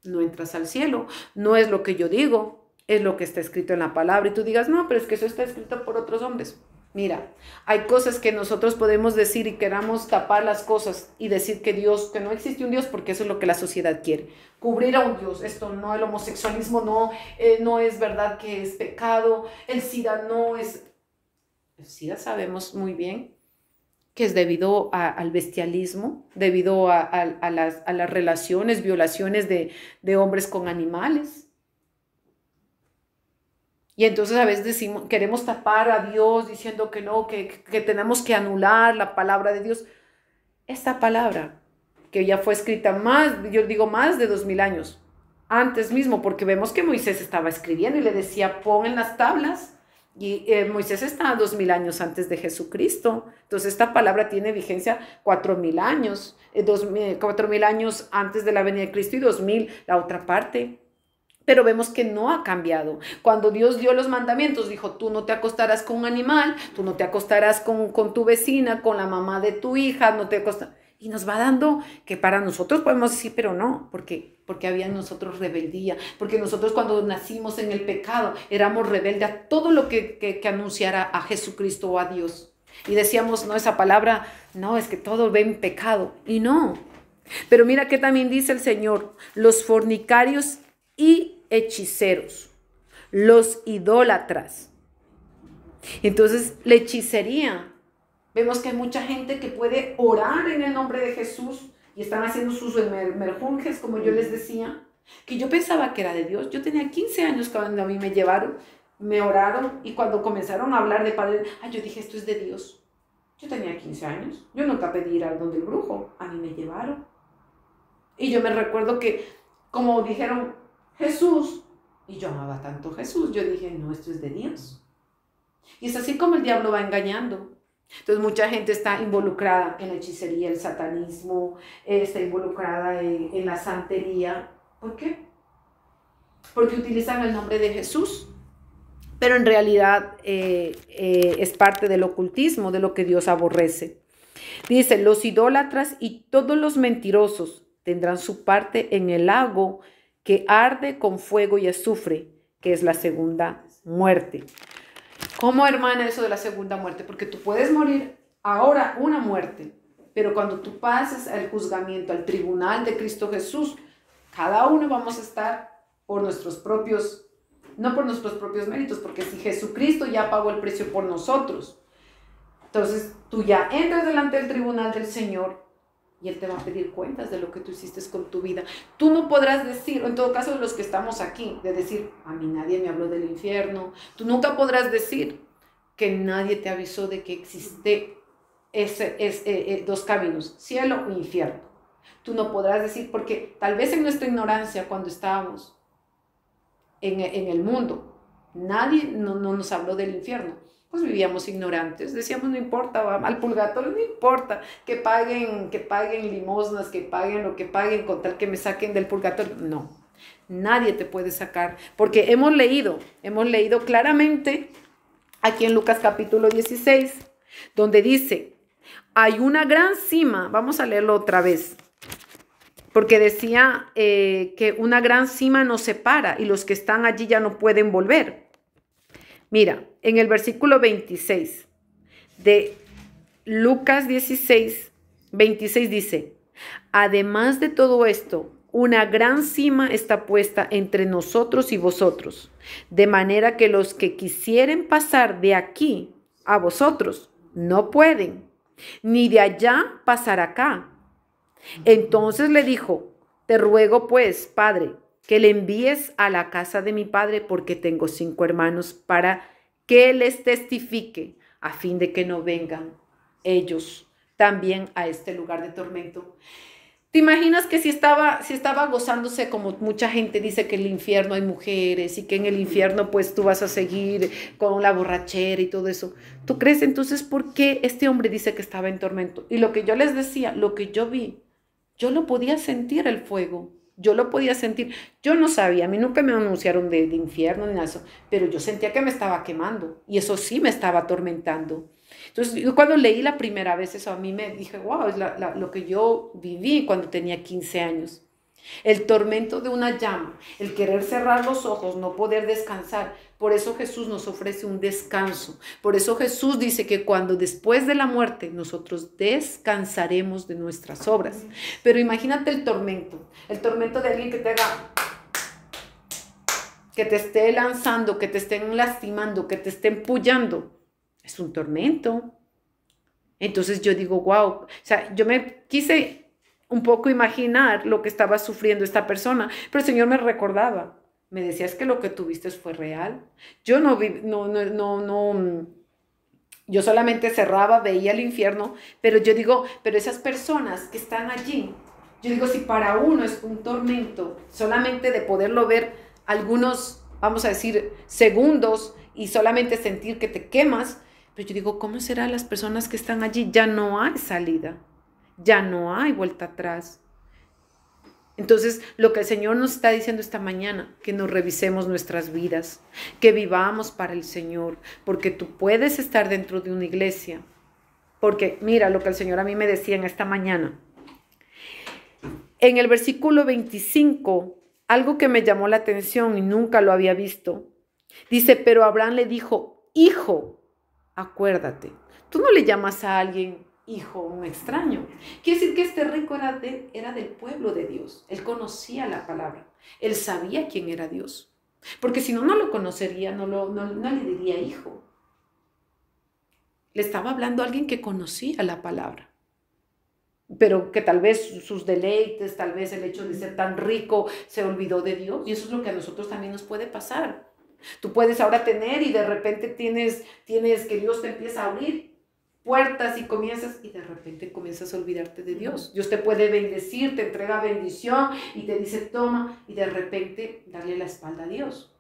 no entras al cielo. No es lo que yo digo, es lo que está escrito en la palabra. Y tú digas, no, pero es que eso está escrito por otros hombres. Mira, hay cosas que nosotros podemos decir y queramos tapar las cosas y decir que Dios, que no existe un Dios, porque eso es lo que la sociedad quiere. Cubrir a un Dios. Esto no, el homosexualismo no, no es verdad que es pecado. El SIDA no es... El SIDA sabemos muy bien que es debido al bestialismo, debido a las relaciones, violaciones de hombres con animales. Y entonces a veces decimos, queremos tapar a Dios diciendo que no, que tenemos que anular la palabra de Dios. Esta palabra, que ya fue escrita yo digo más de 2000 años, antes mismo, porque vemos que Moisés estaba escribiendo y le decía, pon en las tablas. Y Moisés está 2000 años antes de Jesucristo. Entonces esta palabra tiene vigencia 4000 años, 4000 años antes de la venida de Cristo y 2000 la otra parte. Pero vemos que no ha cambiado. Cuando Dios dio los mandamientos, dijo, tú no te acostarás con un animal, tú no te acostarás con tu vecina, con la mamá de tu hija, no te acostarás. Y nos va dando que para nosotros podemos decir, pero no, porque había en nosotros rebeldía, porque nosotros cuando nacimos en el pecado éramos rebeldes a todo lo que anunciara a Jesucristo o a Dios. Y decíamos, no, esa palabra, no, es que todo ve en pecado. Y no. Pero mira que también dice el Señor, los fornicarios y hechiceros, los idólatras. Entonces, la hechicería. Vemos que hay mucha gente que puede orar en el nombre de Jesús y están haciendo sus merjunjes, como yo les decía, que yo pensaba que era de Dios. Yo tenía 15 años cuando a mí me llevaron, me oraron y cuando comenzaron a hablar de Padre, yo dije, esto es de Dios. Yo tenía 15 años, yo nunca pedí ir al donde el brujo, a mí me llevaron. Y yo me recuerdo que, como dijeron, Jesús, y yo amaba tanto a Jesús, yo dije, no, esto es de Dios. Y es así como el diablo va engañando. Entonces mucha gente está involucrada en la hechicería, el satanismo, está involucrada en la santería. ¿Por qué? Porque utilizan el nombre de Jesús, pero en realidad es parte del ocultismo, de lo que Dios aborrece. Dice, los idólatras y todos los mentirosos tendrán su parte en el lago que arde con fuego y azufre, que es la segunda muerte. ¿Cómo, hermana, eso de la segunda muerte? Porque tú puedes morir ahora una muerte, pero cuando tú pases al juzgamiento, al tribunal de Cristo Jesús, cada uno vamos a estar por nuestros propios, no por nuestros propios méritos, porque si Jesucristo ya pagó el precio por nosotros, entonces tú ya entras delante del tribunal del Señor y Él te va a pedir cuentas de lo que tú hiciste con tu vida. Tú no podrás decir, o en todo caso de los que estamos aquí, de decir, a mí nadie me habló del infierno. Tú nunca podrás decir que nadie te avisó de que existe dos caminos, cielo o infierno. Tú no podrás decir, porque tal vez en nuestra ignorancia cuando estábamos en el mundo, nadie no nos habló del infierno. Pues vivíamos ignorantes, decíamos no importa, va al purgatorio, no importa, que paguen limosnas, que paguen lo que paguen con tal que me saquen del purgatorio. No, nadie te puede sacar, porque hemos leído claramente aquí en Lucas capítulo 16, donde dice, hay una gran cima, vamos a leerlo otra vez, porque decía que una gran cima nos separa y los que están allí ya no pueden volver. Mira, en el versículo 26 de Lucas 16, 26 dice, además de todo esto, una gran cima está puesta entre nosotros y vosotros, de manera que los que quisieren pasar de aquí a vosotros no pueden, ni de allá pasar acá. Entonces le dijo, te ruego pues, Padre, que le envíes a la casa de mi padre porque tengo 5 hermanos para que les testifique a fin de que no vengan ellos también a este lugar de tormento. ¿Te imaginas que si estaba gozándose como mucha gente dice que en el infierno hay mujeres y que en el infierno pues tú vas a seguir con la borrachera y todo eso? ¿Tú crees entonces por qué este hombre dice que estaba en tormento? Y lo que yo les decía, lo que yo vi, yo lo podía sentir el fuego. Yo lo podía sentir, yo no sabía, a mí nunca me anunciaron de infierno ni nada de eso, pero yo sentía que me estaba quemando y eso sí me estaba atormentando. Entonces, yo cuando leí la primera vez eso, a mí me dije, wow, es lo que yo viví cuando tenía 15 años. El tormento de una llama, el querer cerrar los ojos, no poder descansar. Por eso Jesús nos ofrece un descanso. Por eso Jesús dice que cuando después de la muerte nosotros descansaremos de nuestras obras. Pero imagínate el tormento de alguien que te haga, que te esté lanzando, que te estén lastimando, que te estén pullando. Es un tormento. Entonces yo digo, wow, o sea, yo me quise un poco imaginar lo que estaba sufriendo esta persona, pero el Señor me recordaba, me decía, es que lo que tuviste fue real. Yo yo solamente cerraba, veía el infierno, pero yo digo, pero esas personas que están allí, yo digo, si para uno es un tormento, solamente de poderlo ver algunos, vamos a decir, segundos y solamente sentir que te quemas, pero yo digo, ¿cómo serán las personas que están allí? Ya no hay salida. Ya no hay vuelta atrás. Entonces, lo que el Señor nos está diciendo esta mañana, que nos revisemos nuestras vidas, que vivamos para el Señor, porque tú puedes estar dentro de una iglesia. Porque mira lo que el Señor a mí me decía en esta mañana. En el versículo 25, algo que me llamó la atención y nunca lo había visto, dice, pero Abraham le dijo, hijo, acuérdate, tú no le llamas a alguien hijo, un extraño. Quiere decir que este rico era del pueblo de Dios. Él conocía la palabra. Él sabía quién era Dios. Porque si no, no lo conocería, no le diría hijo. Le estaba hablando a alguien que conocía la palabra. Pero que tal vez sus deleites, tal vez el hecho de ser tan rico, se olvidó de Dios. Y eso es lo que a nosotros también nos puede pasar. Tú puedes ahora tener y de repente tienes que Dios te empieza a abrir puertas y de repente comienzas a olvidarte de Dios. Dios te puede bendecir, te entrega bendición y te dice toma y de repente darle la espalda a Dios.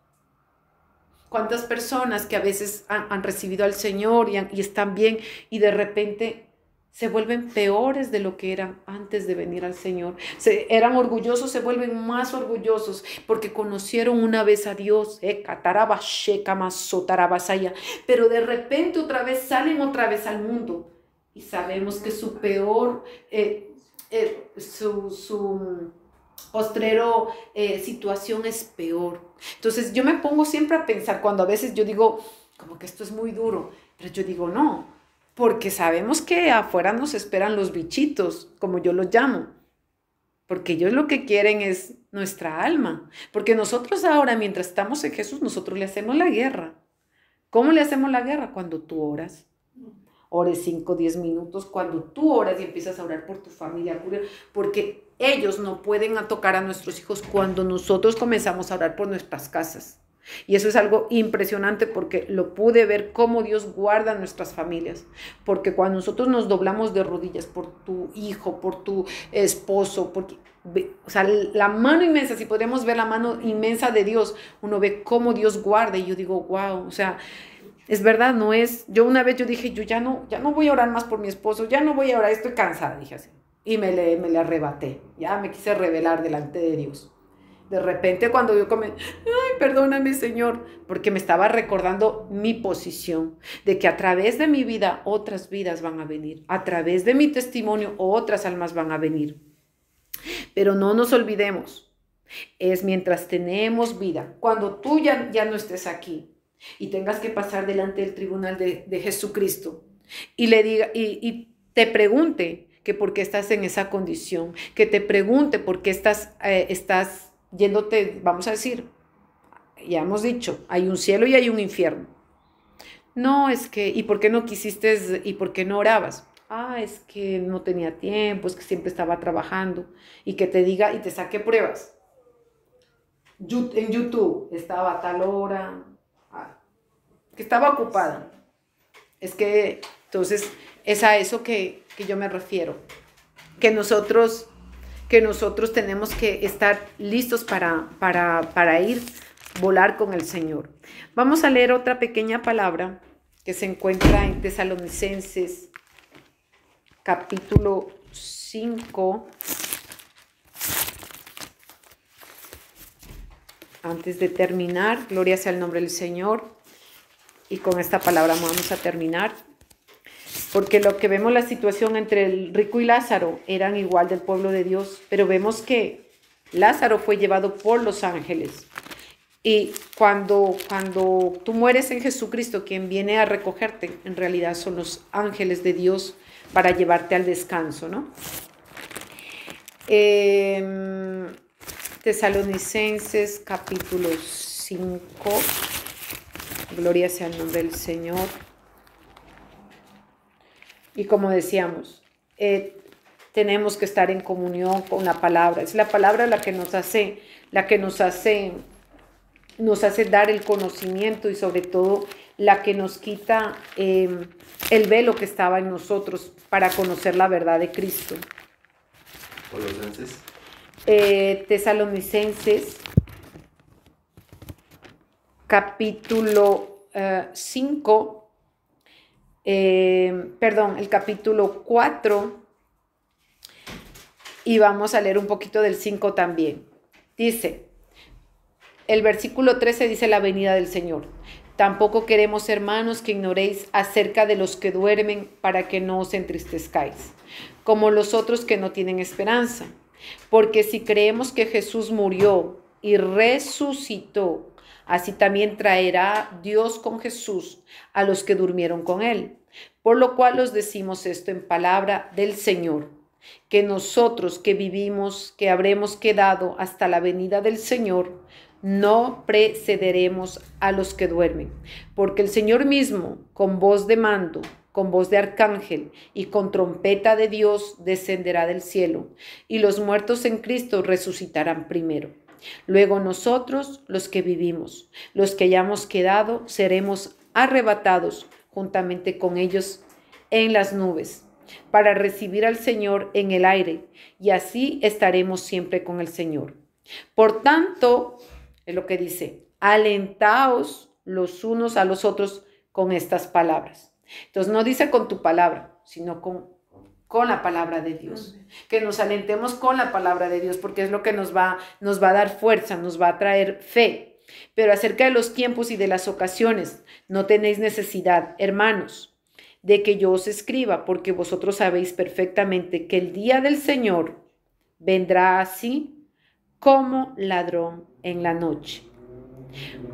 ¿Cuántas personas que a veces han recibido al Señor y están bien y de repente se vuelven peores de lo que eran antes de venir al Señor? Eran orgullosos, se vuelven más orgullosos porque conocieron una vez a Dios, pero de repente salen otra vez al mundo y sabemos que su peor, su postrero situación es peor. Entonces yo me pongo siempre a pensar, cuando a veces yo digo, como que esto es muy duro, pero yo digo no, porque sabemos que afuera nos esperan los bichitos, como yo los llamo, porque ellos lo que quieren es nuestra alma, porque nosotros ahora, mientras estamos en Jesús, nosotros le hacemos la guerra. ¿Cómo le hacemos la guerra? Cuando tú oras. Ores 5, 10 minutos, cuando tú oras y empiezas a orar por tu familia, porque ellos no pueden tocar a nuestros hijos cuando nosotros comenzamos a orar por nuestras casas. Y eso es algo impresionante porque lo pude ver cómo Dios guarda nuestras familias. Porque cuando nosotros nos doblamos de rodillas por tu hijo, por tu esposo, o sea, la mano inmensa, si podemos ver la mano inmensa de Dios, uno ve cómo Dios guarda y yo digo, wow, o sea, es verdad, no es, yo una vez yo dije, yo ya no voy a orar más por mi esposo, ya no voy a orar, estoy cansada, dije así. Y me le arrebaté, ya me quise revelar delante de Dios. De repente cuando yo ay, perdóname Señor, porque me estaba recordando mi posición, de que a través de mi vida otras vidas van a venir, a través de mi testimonio otras almas van a venir. Pero no nos olvidemos, es mientras tenemos vida, cuando tú ya no estés aquí y tengas que pasar delante del tribunal de Jesucristo y le diga y te pregunte que por qué estás en esa condición, que te pregunte por qué estás yéndote, vamos a decir, ya hemos dicho, hay un cielo y hay un infierno. No, es que, ¿y por qué no quisiste y por qué no orabas? Ah, es que no tenía tiempo, es que siempre estaba trabajando. Y que te diga y te saque pruebas. En YouTube estaba a tal hora, que estaba ocupada. Es que, entonces, es a eso que yo me refiero. Que nosotros tenemos que estar listos para ir, volar con el Señor. Vamos a leer otra pequeña palabra que se encuentra en Tesalonicenses, capítulo 5. Antes de terminar, gloria sea el nombre del Señor. Y con esta palabra vamos a terminar. Porque lo que vemos, la situación entre el rico y Lázaro eran igual del pueblo de Dios, pero vemos que Lázaro fue llevado por los ángeles. Y cuando tú mueres en Jesucristo, quien viene a recogerte, en realidad son los ángeles de Dios para llevarte al descanso, ¿no? Tesalonicenses capítulo 5. Gloria sea el nombre del Señor. Y como decíamos, tenemos que estar en comunión con la palabra. Es la palabra la que nos hace dar el conocimiento y sobre todo la que nos quita el velo que estaba en nosotros para conocer la verdad de Cristo. Colosenses. Tesalonicenses, capítulo 5, el capítulo 4, y vamos a leer un poquito del 5 también. Dice, el versículo 13 dice la venida del Señor. Tampoco queremos, hermanos, que ignoréis acerca de los que duermen para que no os entristezcáis, como los otros que no tienen esperanza. Porque si creemos que Jesús murió y resucitó, así también traerá Dios con Jesús a los que durmieron con él. Por lo cual os decimos esto en palabra del Señor, que nosotros que vivimos, que habremos quedado hasta la venida del Señor, no precederemos a los que duermen, porque el Señor mismo, con voz de mando, con voz de arcángel y con trompeta de Dios, descenderá del cielo, y los muertos en Cristo resucitarán primero. Luego nosotros, los que vivimos, los que hayamos quedado, seremos arrebatados juntamente con ellos en las nubes, para recibir al Señor en el aire, y así estaremos siempre con el Señor. Por tanto, es lo que dice, alentaos los unos a los otros con estas palabras. Entonces no dice con tu palabra, sino con la palabra de Dios. Que nos alentemos con la palabra de Dios, porque es lo que nos va a dar fuerza, nos va a traer fe. Pero acerca de los tiempos y de las ocasiones, no tenéis necesidad, hermanos, de que yo os escriba, porque vosotros sabéis perfectamente que el día del Señor vendrá así como ladrón en la noche.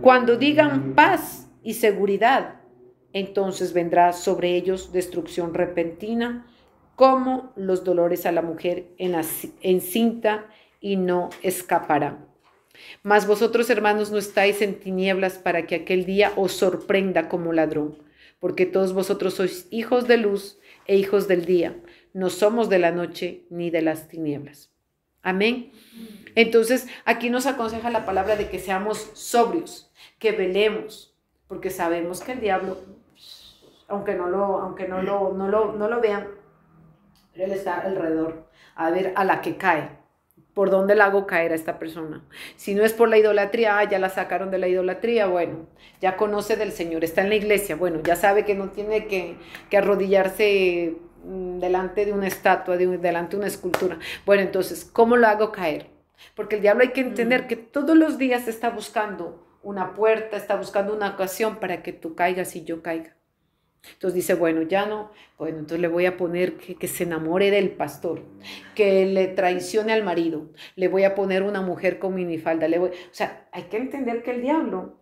Cuando digan paz y seguridad, entonces vendrá sobre ellos destrucción repentina, como los dolores a la mujer encinta, y no escaparán. Mas vosotros, hermanos, no estáis en tinieblas para que aquel día os sorprenda como ladrón, porque todos vosotros sois hijos de luz e hijos del día. No somos de la noche ni de las tinieblas. Amén. Entonces, aquí nos aconseja la palabra de que seamos sobrios, que velemos, porque sabemos que el diablo, aunque no lo vean, él está alrededor, a ver a la que cae. ¿Por dónde la hago caer a esta persona? Si no es por la idolatría, ya la sacaron de la idolatría, bueno, ya conoce del Señor, está en la iglesia, bueno, ya sabe que no tiene que arrodillarse delante de una estatua, delante de una escultura. Bueno, entonces, ¿cómo lo hago caer? Porque el diablo hay que entender que todos los días está buscando una puerta, está buscando una ocasión para que tú caigas y yo caiga. Entonces dice, bueno, ya no, bueno, entonces le voy a poner que se enamore del pastor, que le traicione al marido, le voy a poner una mujer con minifalda, o sea, hay que entender que el diablo,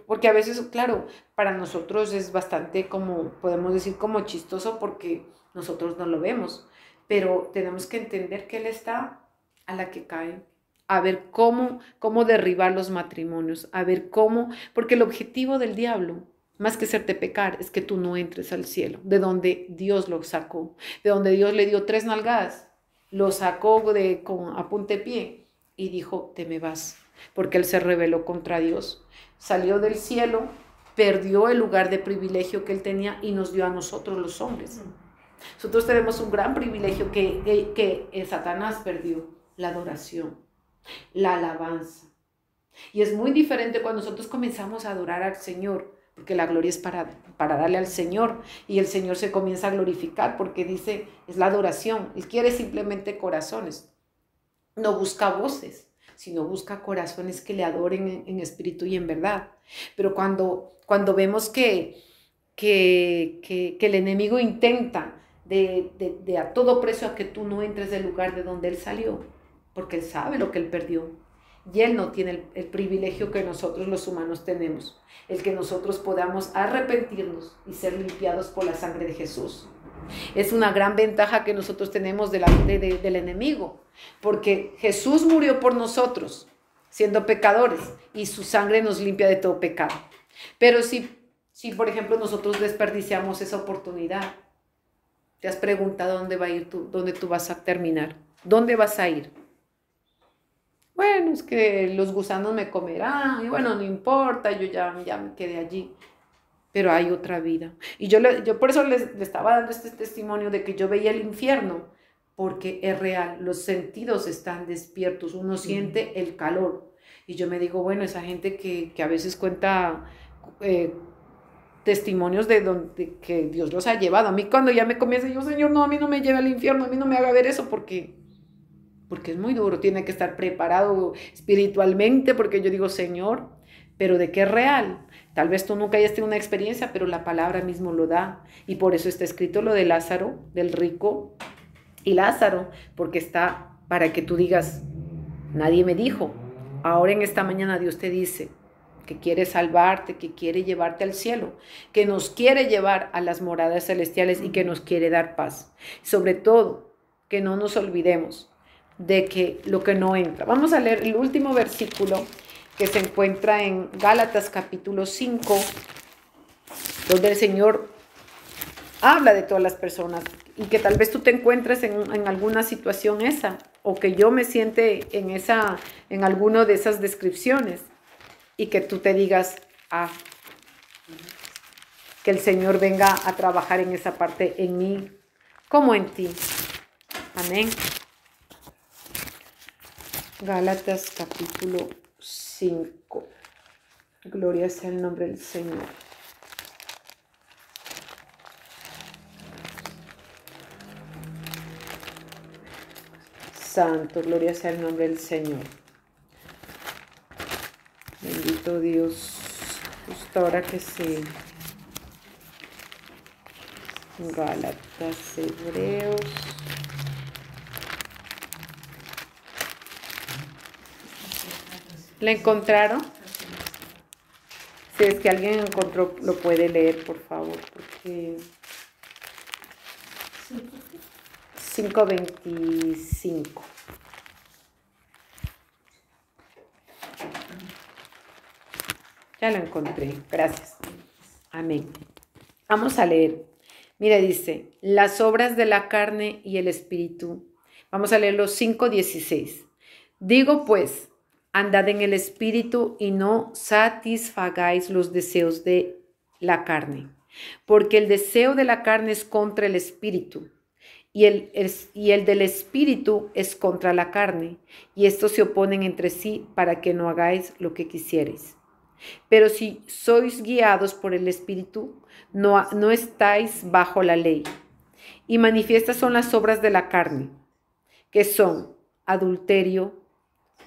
porque a veces, claro, para nosotros es bastante como, podemos decir como chistoso porque nosotros no lo vemos, pero tenemos que entender que él está a la que cae, a ver cómo derribar los matrimonios, a ver cómo, porque el objetivo del diablo, más que hacerte pecar, es que tú no entres al cielo, de donde Dios lo sacó, de donde Dios le dio 3 nalgadas, lo sacó a puntapié y dijo, te me vas, porque él se rebeló contra Dios, salió del cielo, perdió el lugar de privilegio que él tenía y nos dio a nosotros los hombres. Nosotros tenemos un gran privilegio que Satanás perdió, la adoración, la alabanza. Y es muy diferente cuando nosotros comenzamos a adorar al Señor, porque la gloria es para darle al Señor, y el Señor se comienza a glorificar porque dice, es la adoración. Él quiere simplemente corazones, no busca voces, sino busca corazones que le adoren en espíritu y en verdad. Pero cuando vemos que el enemigo intenta de a todo precio a que tú no entres del lugar de donde él salió, porque Él sabe lo que Él perdió. Y Él no tiene el privilegio que nosotros los humanos tenemos, el que nosotros podamos arrepentirnos y ser limpiados por la sangre de Jesús. Es una gran ventaja que nosotros tenemos del enemigo, porque Jesús murió por nosotros, siendo pecadores, y su sangre nos limpia de todo pecado. Pero si por ejemplo, nosotros desperdiciamos esa oportunidad, ¿te has preguntado dónde va a ir tú, dónde tú vas a terminar? ¿Dónde vas a ir? Bueno, es que los gusanos me comerán, y bueno, no importa, yo ya me quedé allí. Pero hay otra vida. Y yo por eso le estaba dando este testimonio de que yo veía el infierno, porque es real, los sentidos están despiertos, uno siente el calor. Y yo me digo, bueno, esa gente que a veces cuenta testimonios de que Dios los ha llevado. A mí cuando ya me comienza, yo, Señor, no, a mí no me lleve al infierno, a mí no me haga ver eso, porque es muy duro, tiene que estar preparado espiritualmente, porque yo digo, Señor, pero ¿de qué es real? Tal vez tú nunca hayas tenido una experiencia, pero la palabra mismo lo da, y por eso está escrito lo de Lázaro, del rico y Lázaro, porque está para que tú digas, nadie me dijo. Ahora en esta mañana Dios te dice que quiere salvarte, que quiere llevarte al cielo, que nos quiere llevar a las moradas celestiales y que nos quiere dar paz. Sobre todo, que no nos olvidemos de que lo que no entra. Vamos a leer el último versículo que se encuentra en Gálatas capítulo 5, donde el Señor habla de todas las personas y que tal vez tú te encuentres en alguna situación esa, o que yo me siente en alguna de esas descripciones, y que tú te digas, que el Señor venga a trabajar en esa parte en mí como en ti. Amén. Gálatas capítulo 5. Gloria sea el nombre del Señor. Santo, gloria sea el nombre del Señor. Bendito Dios. Justo ahora que sí. Gálatas, Hebreos. ¿La encontraron? Si es que alguien encontró, lo puede leer, por favor, porque 5:25. Ya lo encontré, gracias. Amén. Vamos a leer. Mira, dice, las obras de la carne y el espíritu. Vamos a leer los 5:16. Digo pues, andad en el espíritu y no satisfagáis los deseos de la carne, porque el deseo de la carne es contra el espíritu, y el del espíritu es contra la carne, y estos se oponen entre sí para que no hagáis lo que quisierais. Pero si sois guiados por el espíritu, no estáis bajo la ley. Y manifiestas son las obras de la carne, que son adulterio,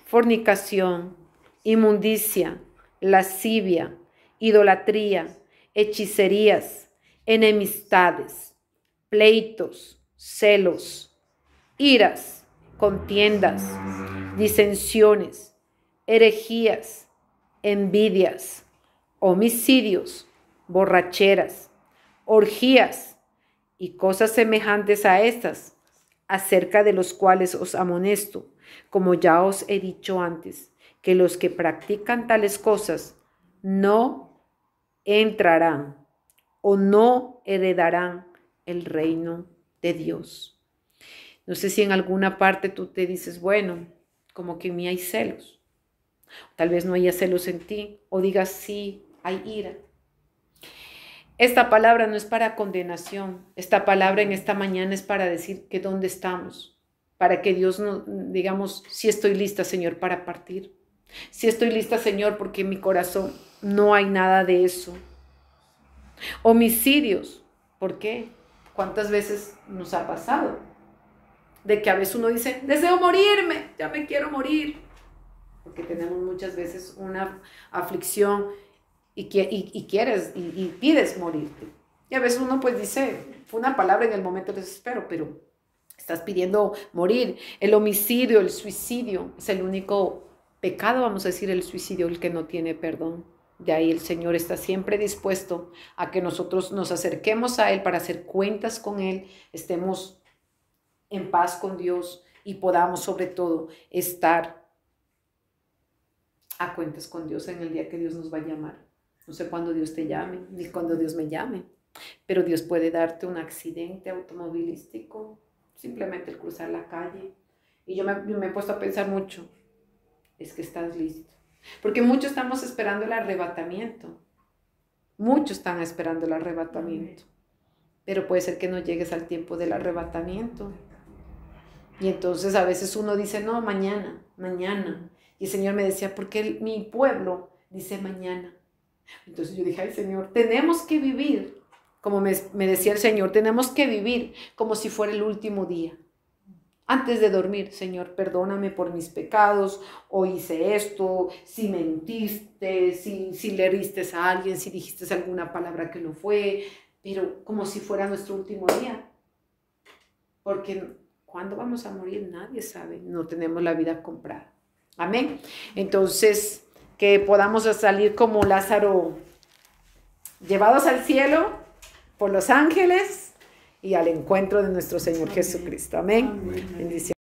fornicación, inmundicia, lascivia, idolatría, hechicerías, enemistades, pleitos, celos, iras, contiendas, disensiones, herejías, envidias, homicidios, borracheras, orgías y cosas semejantes a estas, acerca de los cuales os amonesto, como ya os he dicho antes, que los que practican tales cosas no entrarán o no heredarán el reino de Dios. No sé si en alguna parte tú te dices, bueno, como que en mí hay celos. Tal vez no haya celos en ti, o digas, sí, hay ira. Esta palabra no es para condenación. Esta palabra en esta mañana es para decir que dónde estamos, para que Dios nos digamos, sí estoy lista, Señor, para partir. Sí estoy lista, Señor, porque en mi corazón no hay nada de eso. Homicidios. ¿Por qué? ¿Cuántas veces nos ha pasado? De que a veces uno dice, deseo morirme, ya me quiero morir. Porque tenemos muchas veces una aflicción y quieres y pides morirte. Y a veces uno pues dice, fue una palabra en el momento de desespero, pero Estás pidiendo morir. El homicidio, el suicidio, es el único pecado, vamos a decir, el suicidio, el que no tiene perdón. De ahí el Señor está siempre dispuesto a que nosotros nos acerquemos a Él para hacer cuentas con Él, estemos en paz con Dios y podamos sobre todo estar a cuentas con Dios en el día que Dios nos va a llamar. No sé cuándo Dios te llame, ni cuándo Dios me llame, pero Dios puede darte un accidente automovilístico, simplemente el cruzar la calle. Y yo me he puesto a pensar mucho, es que estás listo. Porque muchos estamos esperando el arrebatamiento. Muchos están esperando el arrebatamiento. Pero puede ser que no llegues al tiempo del arrebatamiento. Y entonces a veces uno dice, no, mañana, mañana. Y el Señor me decía, porque mi pueblo dice mañana. Entonces yo dije, ay Señor, tenemos que vivir, como me decía el Señor, tenemos que vivir como si fuera el último día. Antes de dormir, Señor, perdóname por mis pecados, o hice esto, si mentiste, si le heriste a alguien, si dijiste alguna palabra que no fue, pero como si fuera nuestro último día. Porque ¿cuándo vamos a morir? Nadie sabe, no tenemos la vida comprada. Amén. Entonces, que podamos salir como Lázaro, llevados al cielo por los ángeles y al encuentro de nuestro Señor Jesucristo. Amén. Bendiciones.